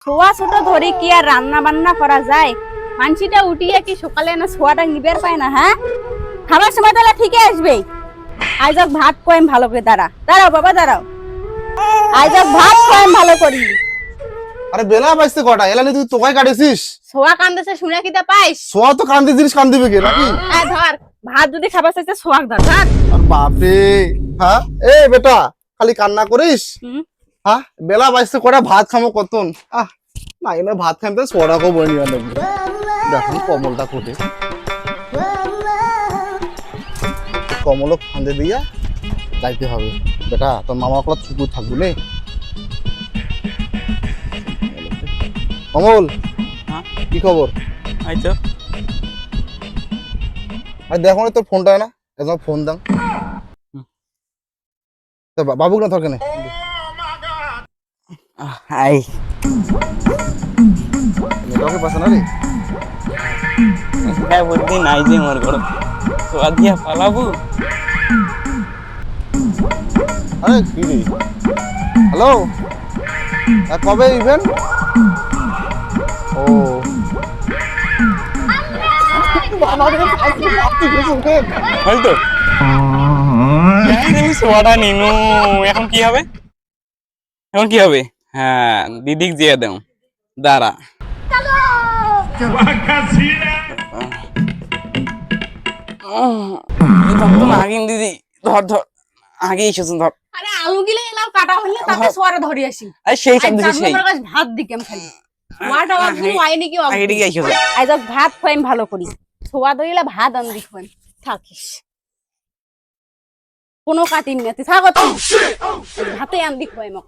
ছোয়া ছোট ধরে কি আর রান্না বান্না করা যায়? মানসিটা উঠিয়ে কি সকালে না ছোয়াটা নিবের পায় না? হ্যাঁ, খাবার সময় তাহলে ঠিকই আসবে। আইজক ভাত কয়েম ভালো করে দাঁড়াও বাবা দাঁড়াও। আইজক ভাত কয়েম ভালো করি। আরে বেলা বাইছে কটা এলানি তুই তোকাই কাটেছিস? ছোয়া কান্দেছে শুনে কি তা পাইস? সোয়া তো কান্দি জিনিস কান দিবে কে নাকি? এই ধর ভাত যদি খাবার চাইছে ছোয়াক ধর ধর। আর বাপরে, হ্যাঁ এ বেটা খালি কান্না করিস? হ্যাঁ বেলা বাইছে কটা ভাত খামো কতন? না এনে ভাত খাইতে সোয়াটাকে বই নিয়ে লাগবে। দেখুন কমলটা কোটে কমল ফাঁদে দিয়া যাইতে হবে। বেটা তোর মামা কলা চুকুর থাকবো নে। কমল, হ্যাঁ কি খবর? আইতো আর দেখো না তোর ফোনটা না, একদম ফোন দাম তো বাবুক না তোর কেনে আই নেটওয়ার্কে পাশে না রে। काय बोलती नाही जे मोर घरो तो आदिया पालाबू আরে কি রে, হ্যালো, কবে ইভেন্ট? ও হয়তো আমি সোয়াটা নিনু এখন কি হবে? এখন কি হবে? হ্যাঁ দিদিক দিয়ে দাও দাঁড়া আগিন দিদি ধর ধর আগে এসেছেন ধর। আরে আলু গিলে এলাও কাটা হইলে তাতে ছোয়ারে ধরি আসি। আরে সেই সব দিছে সেই আমার কাছে ভাত দিকেম খালি ওয়াটা ওয়াট দিও আইনি কি আগে দিকে এসেছে আইজক ভাত কয়েম ভালো করি। ছোয়া ধরিলে ভাত আন দিখবেন থাকিস কোনো কাটিন না তুই থাকো তুই ভাতে আন দিখবেন মোক।